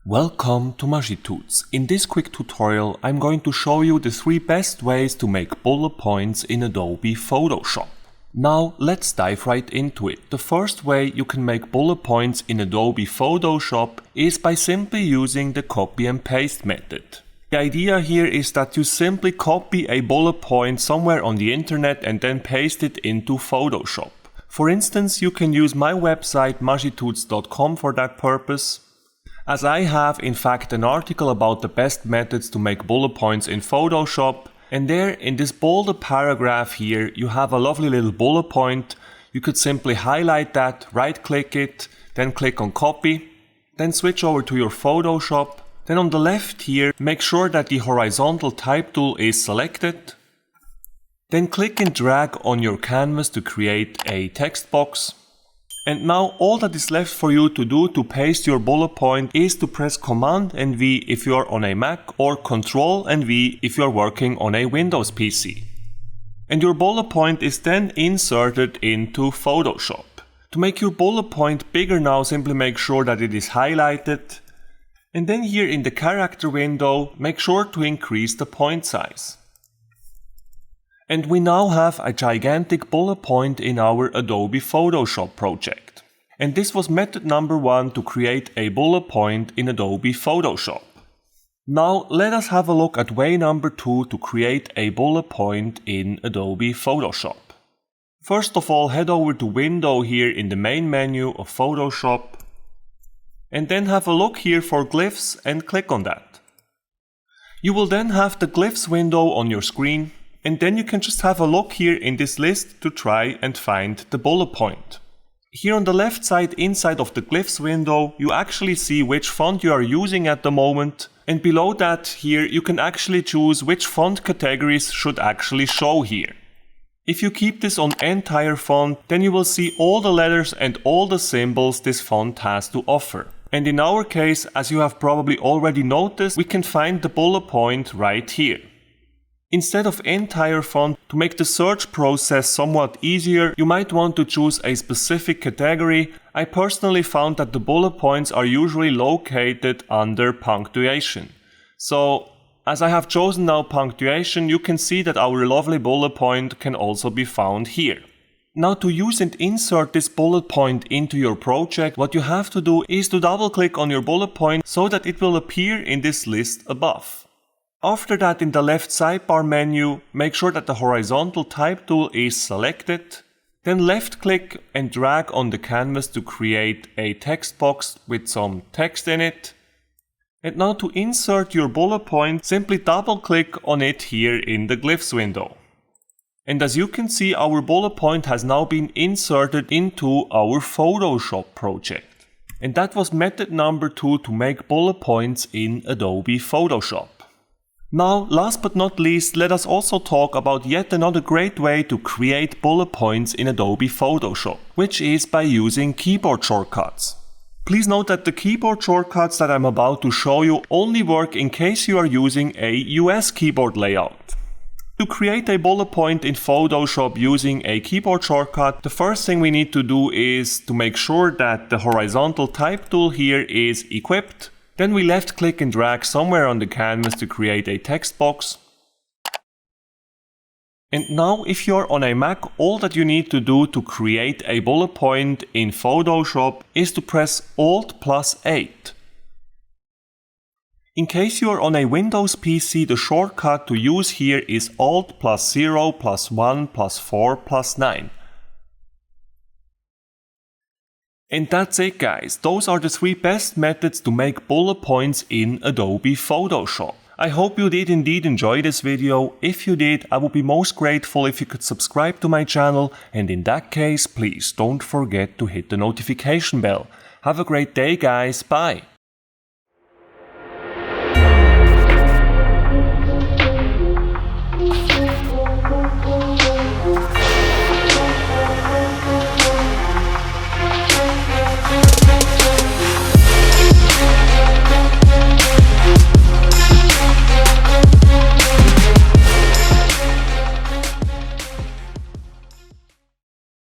Welcome to Magitudes. In this quick tutorial, I'm going to show you the 3 best ways to make bullet points in Adobe Photoshop. Now let's dive right into it. The first way you can make bullet points in Adobe Photoshop is by simply using the copy and paste method. The idea here is that you simply copy a bullet point somewhere on the internet and then paste it into Photoshop. For instance, you can use my website magitudes.com for that purpose, as I have in fact an article about the best methods to make bullet points in Photoshop, and there in this bolded paragraph here you have a lovely little bullet point. You could simply highlight that, right click it, then click on copy, then switch over to your Photoshop, then on the left here make sure that the horizontal type tool is selected, then click and drag on your canvas to create a text box. And now all that is left for you to do to paste your bullet point is to press Command and V if you are on a Mac or Control and V if you are working on a Windows PC. And your bullet point is then inserted into Photoshop. To make your bullet point bigger now, simply make sure that it is highlighted. And then here in the character window, make sure to increase the point size. And we now have a gigantic bullet point in our Adobe Photoshop project. And this was method number 1 to create a bullet point in Adobe Photoshop. Now let us have a look at way number 2 to create a bullet point in Adobe Photoshop. First of all, head over to Window here in the main menu of Photoshop, and then have a look here for glyphs and click on that. You will then have the glyphs window on your screen. And then you can just have a look here in this list to try and find the bullet point. Here on the left side inside of the glyphs window, you actually see which font you are using at the moment. And below that here you can actually choose which font categories should actually show here. If you keep this on entire font, then you will see all the letters and all the symbols this font has to offer. And in our case, as you have probably already noticed, we can find the bullet point right here. Instead of entire font, to make the search process somewhat easier, you might want to choose a specific category. I personally found that the bullet points are usually located under punctuation. So, as I have chosen now punctuation, you can see that our lovely bullet point can also be found here. Now to use and insert this bullet point into your project, what you have to do is to double click on your bullet point so that it will appear in this list above. After that, in the left sidebar menu, make sure that the horizontal type tool is selected. Then left click and drag on the canvas to create a text box with some text in it. And now to insert your bullet point, simply double click on it here in the glyphs window. And as you can see, our bullet point has now been inserted into our Photoshop project. And that was method number 2 to make bullet points in Adobe Photoshop. Now, last but not least, let us also talk about yet another great way to create bullet points in Adobe Photoshop, which is by using keyboard shortcuts. Please note that the keyboard shortcuts that I'm about to show you only work in case you are using a US keyboard layout. To create a bullet point in Photoshop using a keyboard shortcut, the first thing we need to do is to make sure that the horizontal type tool here is equipped. Then we left click and drag somewhere on the canvas to create a text box. And now if you're on a Mac, all that you need to do to create a bullet point in Photoshop is to press Alt+8. In case you are on a Windows PC, the shortcut to use here is Alt+0+1+4+9. And that's it guys, those are the 3 best methods to make bullet points in Adobe Photoshop. I hope you did indeed enjoy this video. If you did, I would be most grateful if you could subscribe to my channel, and in that case, please don't forget to hit the notification bell. Have a great day guys, bye!